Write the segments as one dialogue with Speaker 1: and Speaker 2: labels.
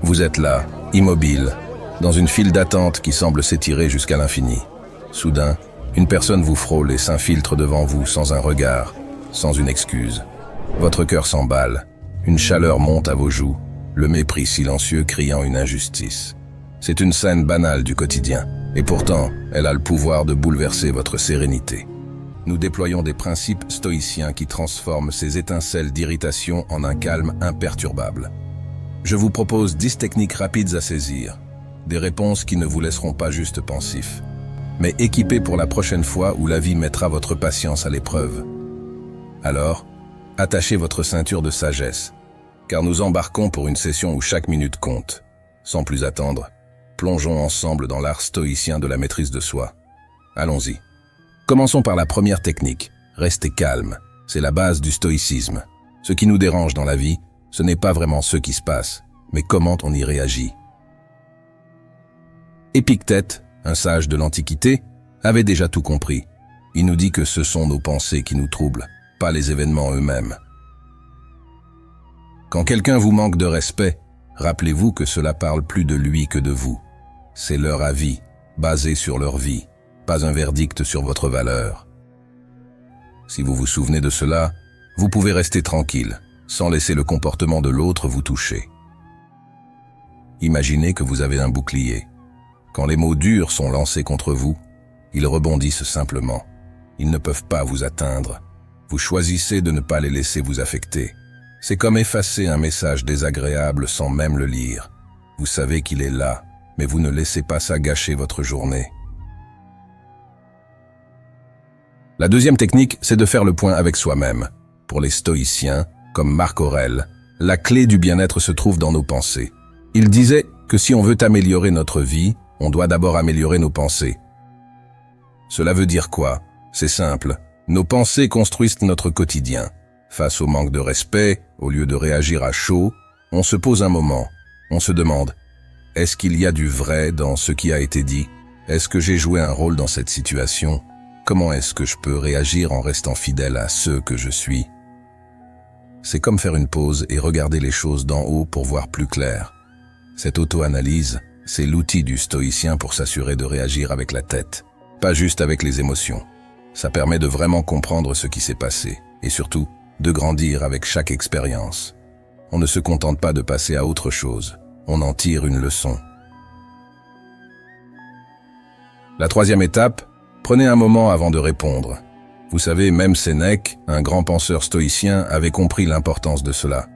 Speaker 1: Vous êtes là, immobile, dans une file d'attente qui semble s'étirer jusqu'à l'infini. Soudain, une personne vous frôle et s'infiltre devant vous sans un regard, sans une excuse. Votre cœur s'emballe, une chaleur monte à vos joues, le mépris silencieux criant une injustice. C'est une scène banale du quotidien, et pourtant, elle a le pouvoir de bouleverser votre sérénité. Nous déployons des principes stoïciens qui transforment ces étincelles d'irritation en un calme imperturbable. Je vous propose 10 techniques rapides à saisir, des réponses qui ne vous laisseront pas juste pensifs, mais équipées pour la prochaine fois où la vie mettra votre patience à l'épreuve. Alors, attachez votre ceinture de sagesse, car nous embarquons pour une session où chaque minute compte. Sans plus attendre, plongeons ensemble dans l'art stoïcien de la maîtrise de soi. Allons-y. Commençons par la première technique, rester calme. C'est la base du stoïcisme. Ce qui nous dérange dans la vie, ce n'est pas vraiment ce qui se passe, mais comment on y réagit. Épictète, un sage de l'Antiquité, avait déjà tout compris. Il nous dit que ce sont nos pensées qui nous troublent, pas les événements eux-mêmes. Quand quelqu'un vous manque de respect, rappelez-vous que cela parle plus de lui que de vous. C'est leur avis, basé sur leur vie, pas un verdict sur votre valeur. Si vous vous souvenez de cela, vous pouvez rester tranquille, sans laisser le comportement de l'autre vous toucher. Imaginez que vous avez un bouclier. Quand les mots durs sont lancés contre vous, ils rebondissent simplement. Ils ne peuvent pas vous atteindre. Vous choisissez de ne pas les laisser vous affecter. C'est comme effacer un message désagréable sans même le lire. Vous savez qu'il est là, mais vous ne laissez pas ça gâcher votre journée. La deuxième technique, c'est de faire le point avec soi-même. Pour les stoïciens, comme Marc Aurèle, la clé du bien-être se trouve dans nos pensées. Il disait que si on veut améliorer notre vie, on doit d'abord améliorer nos pensées. Cela veut dire quoi? C'est simple. Nos pensées construisent notre quotidien. Face au manque de respect, au lieu de réagir à chaud, on se pose un moment. On se demande, est-ce qu'il y a du vrai dans ce qui a été dit? Est-ce que j'ai joué un rôle dans cette situation? Comment est-ce que je peux réagir en restant fidèle à ce que je suis? C'est comme faire une pause et regarder les choses d'en haut pour voir plus clair. Cette auto-analyse, c'est l'outil du stoïcien pour s'assurer de réagir avec la tête, pas juste avec les émotions. Ça permet de vraiment comprendre ce qui s'est passé, et surtout, de grandir avec chaque expérience. On ne se contente pas de passer à autre chose, on en tire une leçon. La troisième étape, prenez un moment avant de répondre. Vous savez, même Sénèque, un grand penseur stoïcien, avait compris l'importance de cela.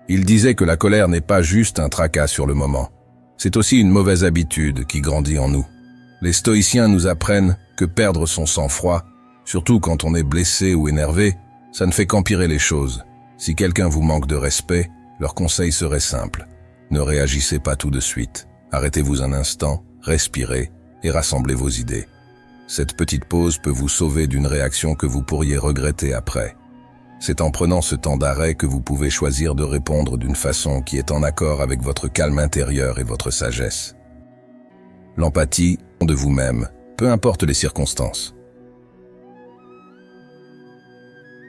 Speaker 1: Il disait que la colère n'est pas juste un tracas sur le moment. C'est aussi une mauvaise habitude qui grandit en nous. Les stoïciens nous apprennent que perdre son sang-froid, surtout quand on est blessé ou énervé, ça ne fait qu'empirer les choses. Si quelqu'un vous manque de respect, leur conseil serait simple. Ne réagissez pas tout de suite. Arrêtez-vous un instant, respirez et rassemblez vos idées. Cette petite pause peut vous sauver d'une réaction que vous pourriez regretter après. C'est en prenant ce temps d'arrêt que vous pouvez choisir de répondre d'une façon qui est en accord avec votre calme intérieur et votre sagesse. L'empathie de vous-même, peu importe les circonstances.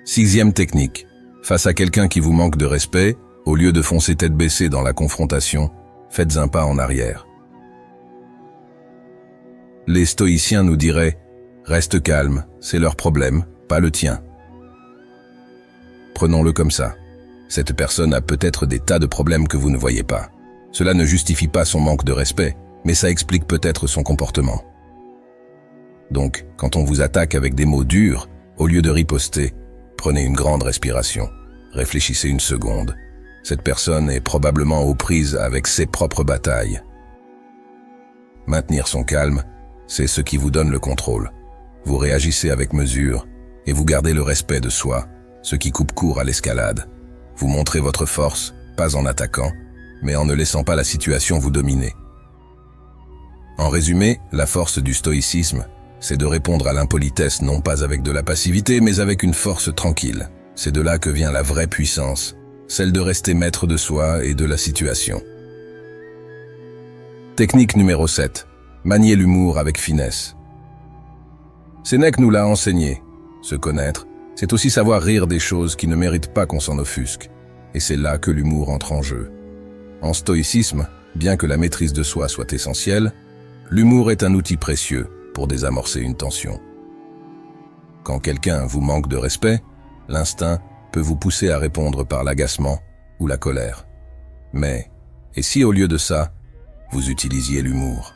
Speaker 1: Sixième technique. Face à quelqu'un qui vous manque de respect, au lieu de foncer tête baissée dans la confrontation, faites un pas en arrière. Les stoïciens nous diraient « Reste calme, c'est leur problème, pas le tien ». Prenons-le comme ça. Cette personne a peut-être des tas de problèmes que vous ne voyez pas. Cela ne justifie pas son manque de respect, mais ça explique peut-être son comportement. Donc, quand on vous attaque avec des mots durs, au lieu de riposter, prenez une grande respiration. Réfléchissez une seconde. Cette personne est probablement aux prises avec ses propres batailles. Maintenir son calme, c'est ce qui vous donne le contrôle. Vous réagissez avec mesure et vous gardez le respect de soi, ce qui coupe court à l'escalade. Vous montrez votre force, pas en attaquant, mais en ne laissant pas la situation vous dominer. En résumé, la force du stoïcisme, c'est de répondre à l'impolitesse non pas avec de la passivité, mais avec une force tranquille. C'est de là que vient la vraie puissance, celle de rester maître de soi et de la situation. Technique numéro 7. Manier l'humour avec finesse. Sénèque nous l'a enseigné. Se connaître, c'est aussi savoir rire des choses qui ne méritent pas qu'on s'en offusque. Et c'est là que l'humour entre en jeu. En stoïcisme, bien que la maîtrise de soi soit essentielle, l'humour est un outil précieux pour désamorcer une tension. Quand quelqu'un vous manque de respect, l'instinct peut vous pousser à répondre par l'agacement ou la colère. Mais, et si au lieu de ça, vous utilisiez l'humour?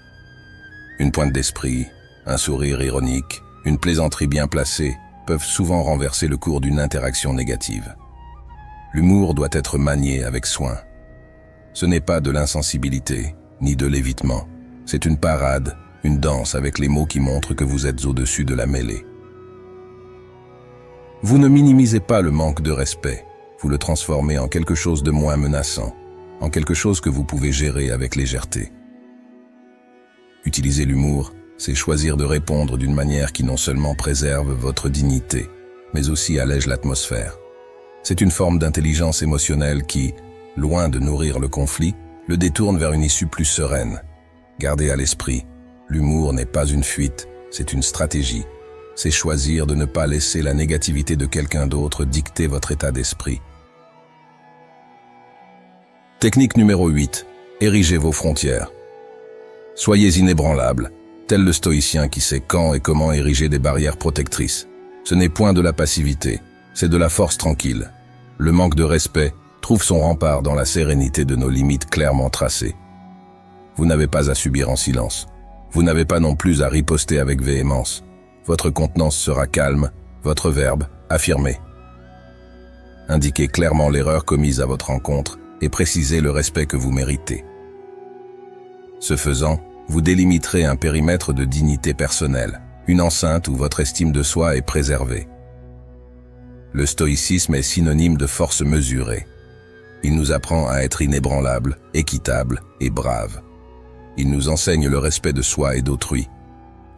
Speaker 1: Une pointe d'esprit, un sourire ironique, une plaisanterie bien placée peuvent souvent renverser le cours d'une interaction négative. L'humour doit être manié avec soin. Ce n'est pas de l'insensibilité, ni de l'évitement. C'est une parade, une danse avec les mots qui montrent que vous êtes au-dessus de la mêlée. Vous ne minimisez pas le manque de respect, vous le transformez en quelque chose de moins menaçant, en quelque chose que vous pouvez gérer avec légèreté. Utiliser l'humour, c'est choisir de répondre d'une manière qui non seulement préserve votre dignité, mais aussi allège l'atmosphère. C'est une forme d'intelligence émotionnelle qui, loin de nourrir le conflit, le détourne vers une issue plus sereine. Gardez à l'esprit, l'humour n'est pas une fuite, c'est une stratégie. C'est choisir de ne pas laisser la négativité de quelqu'un d'autre dicter votre état d'esprit. Technique numéro 8. Érigez vos frontières. Soyez inébranlables, tel le stoïcien qui sait quand et comment ériger des barrières protectrices. Ce n'est point de la passivité, c'est de la force tranquille. Le manque de respect trouve son rempart dans la sérénité de nos limites clairement tracées. Vous n'avez pas à subir en silence. Vous n'avez pas non plus à riposter avec véhémence. Votre contenance sera calme, votre verbe affirmé. Indiquez clairement l'erreur commise à votre encontre et précisez le respect que vous méritez. Ce faisant, vous délimiterez un périmètre de dignité personnelle, une enceinte où votre estime de soi est préservée. Le stoïcisme est synonyme de force mesurée. Il nous apprend à être inébranlable, équitable et brave. Il nous enseigne le respect de soi et d'autrui.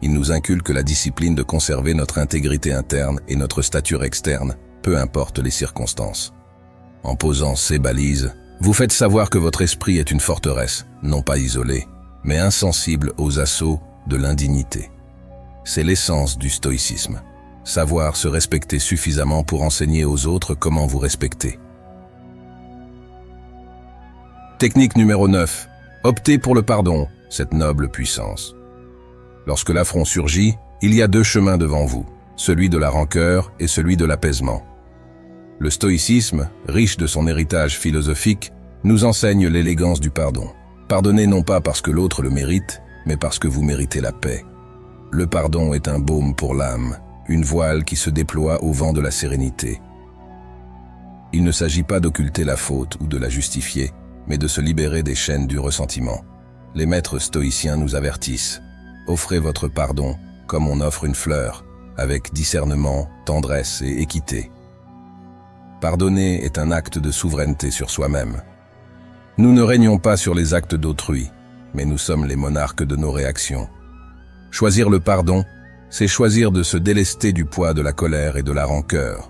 Speaker 1: Il nous inculque la discipline de conserver notre intégrité interne et notre stature externe, peu importe les circonstances. En posant ces balises, vous faites savoir que votre esprit est une forteresse, non pas isolée, mais insensible aux assauts de l'indignité. C'est l'essence du stoïcisme. Savoir se respecter suffisamment pour enseigner aux autres comment vous respecter. Technique numéro 9. Optez pour le pardon, cette noble puissance. Lorsque l'affront surgit, il y a deux chemins devant vous, celui de la rancœur et celui de l'apaisement. Le stoïcisme, riche de son héritage philosophique, nous enseigne l'élégance du pardon. Pardonnez non pas parce que l'autre le mérite, mais parce que vous méritez la paix. Le pardon est un baume pour l'âme, une voile qui se déploie au vent de la sérénité. Il ne s'agit pas d'occulter la faute ou de la justifier, mais de se libérer des chaînes du ressentiment. Les maîtres stoïciens nous avertissent. Offrez votre pardon comme on offre une fleur, avec discernement, tendresse et équité. Pardonner est un acte de souveraineté sur soi-même. Nous ne régnons pas sur les actes d'autrui, mais nous sommes les monarques de nos réactions. Choisir le pardon, c'est choisir de se délester du poids de la colère et de la rancœur.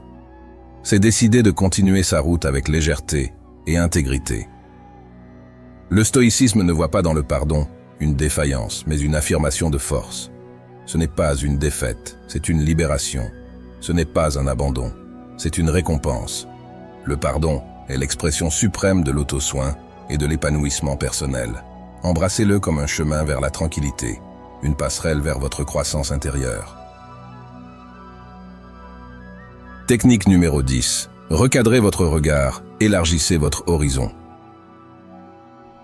Speaker 1: C'est décider de continuer sa route avec légèreté et intégrité. Le stoïcisme ne voit pas dans le pardon une défaillance, mais une affirmation de force. Ce n'est pas une défaite, c'est une libération. Ce n'est pas un abandon, c'est une récompense. Le pardon est l'expression suprême de l'auto-soin et de l'épanouissement personnel. Embrassez-le comme un chemin vers la tranquillité, une passerelle vers votre croissance intérieure. Technique numéro 10. Recadrez votre regard, élargissez votre horizon.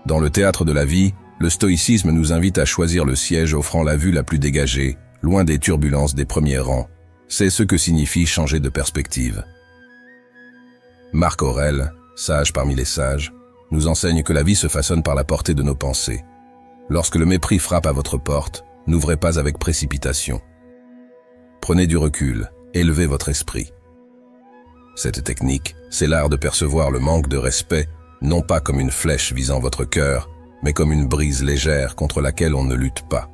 Speaker 1: Dans le théâtre de la vie, le stoïcisme nous invite à choisir le siège offrant la vue la plus dégagée, loin des turbulences des premiers rangs. C'est ce que signifie changer de perspective. Marc Aurèle, sage parmi les sages, nous enseigne que la vie se façonne par la portée de nos pensées. Lorsque le mépris frappe à votre porte, n'ouvrez pas avec précipitation. Prenez du recul, élevez votre esprit. Cette technique, c'est l'art de percevoir le manque de respect, non pas comme une flèche visant votre cœur, mais comme une brise légère contre laquelle on ne lutte pas.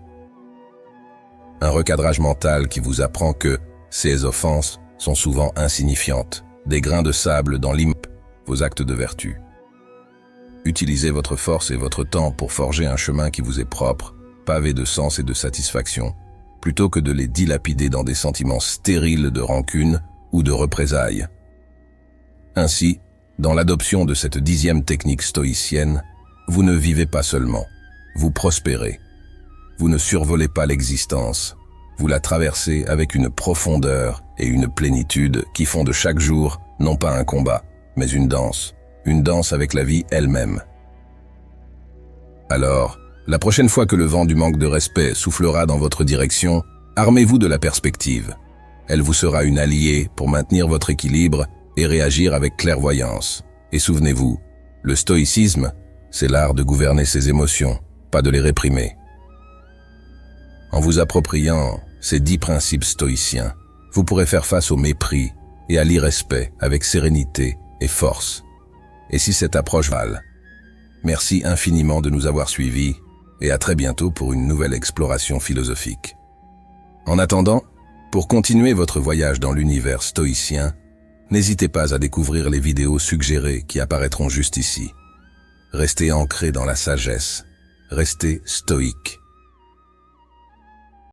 Speaker 1: Un recadrage mental qui vous apprend que ces offenses sont souvent insignifiantes, des grains de sable dans vos actes de vertu. Utilisez votre force et votre temps pour forger un chemin qui vous est propre, pavé de sens et de satisfaction, plutôt que de les dilapider dans des sentiments stériles de rancune ou de représailles. Ainsi, dans l'adoption de cette 10e technique stoïcienne, vous ne vivez pas seulement, vous prospérez. Vous ne survolez pas l'existence, vous la traversez avec une profondeur et une plénitude qui font de chaque jour non pas un combat, mais une danse avec la vie elle-même. Alors, la prochaine fois que le vent du manque de respect soufflera dans votre direction, armez-vous de la perspective. Elle vous sera une alliée pour maintenir votre équilibre et réagir avec clairvoyance. Et souvenez-vous, le stoïcisme, c'est l'art de gouverner ses émotions, pas de les réprimer. En vous appropriant ces 10 principes stoïciens, vous pourrez faire face au mépris et à l'irrespect avec sérénité et force. Et si cette approche vale, merci infiniment de nous avoir suivis et à très bientôt pour une nouvelle exploration philosophique. En attendant, pour continuer votre voyage dans l'univers stoïcien, n'hésitez pas à découvrir les vidéos suggérées qui apparaîtront juste ici. Restez ancrés dans la sagesse, restez stoïque